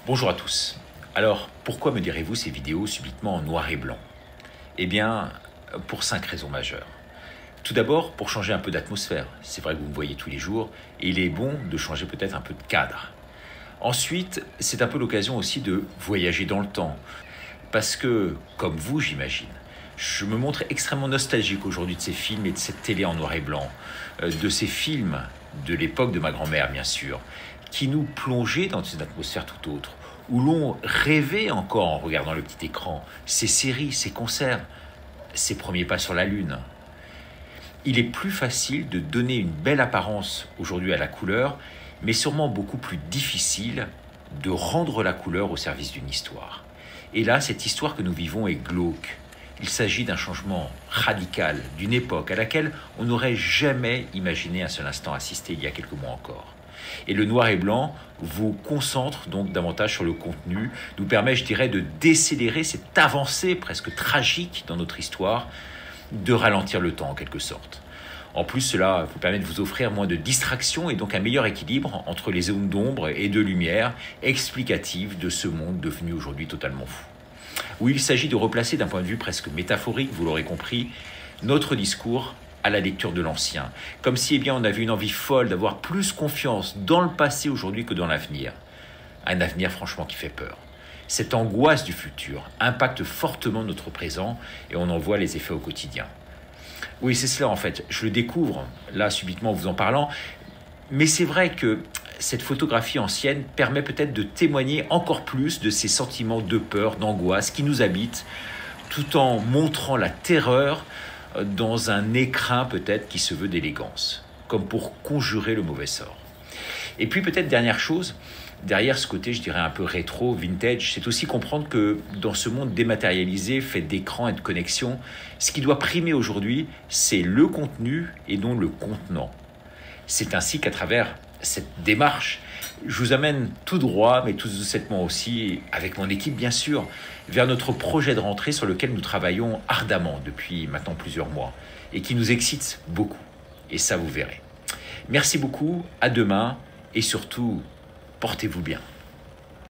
Bonjour à tous. Alors, pourquoi me direz-vous ces vidéos subitement en noir et blanc? Eh bien, pour 5 raisons majeures. Tout d'abord, pour changer un peu d'atmosphère. C'est vrai que vous me voyez tous les jours, et il est bon de changer peut-être un peu de cadre. Ensuite, c'est un peu l'occasion aussi de voyager dans le temps. Parce que, comme vous, j'imagine, je me montre extrêmement nostalgique aujourd'hui de ces films et de cette télé en noir et blanc. De ces films de l'époque de ma grand-mère, bien sûr, qui nous plongeaient dans une atmosphère tout autre, où l'on rêvait encore en regardant le petit écran, ces séries, ces concerts, ces premiers pas sur la Lune. Il est plus facile de donner une belle apparence aujourd'hui à la couleur, mais sûrement beaucoup plus difficile de rendre la couleur au service d'une histoire. Et là, cette histoire que nous vivons est glauque. Il s'agit d'un changement radical, d'une époque à laquelle on n'aurait jamais imaginé un seul instant assister il y a quelques mois encore. Et le noir et blanc vous concentre donc davantage sur le contenu, nous permet, je dirais, de décélérer cette avancée presque tragique dans notre histoire, de ralentir le temps en quelque sorte. En plus, cela vous permet de vous offrir moins de distractions et donc un meilleur équilibre entre les zones d'ombre et de lumière explicatives de ce monde devenu aujourd'hui totalement fou. Où il s'agit de replacer d'un point de vue presque métaphorique, vous l'aurez compris, notre discours à la lecture de l'ancien. Comme si on avait une envie folle d'avoir plus confiance dans le passé aujourd'hui que dans l'avenir. Un avenir franchement qui fait peur. Cette angoisse du futur impacte fortement notre présent et on en voit les effets au quotidien. Oui, c'est cela en fait. Je le découvre, là, subitement, en vous en parlant. Mais c'est vrai que cette photographie ancienne permet peut-être de témoigner encore plus de ces sentiments de peur, d'angoisse qui nous habitent, tout en montrant la terreur dans un écrin peut-être qui se veut d'élégance, comme pour conjurer le mauvais sort. Et puis peut-être dernière chose, derrière ce côté, je dirais un peu rétro, vintage, c'est aussi comprendre que dans ce monde dématérialisé, fait d'écrans et de connexions, ce qui doit primer aujourd'hui, c'est le contenu et non le contenant. C'est ainsi qu'à travers cette démarche, je vous amène tout droit, mais tout doucement aussi, avec mon équipe bien sûr, vers notre projet de rentrée sur lequel nous travaillons ardemment depuis maintenant plusieurs mois et qui nous excite beaucoup. Et ça, vous verrez. Merci beaucoup, à demain et surtout, portez-vous bien.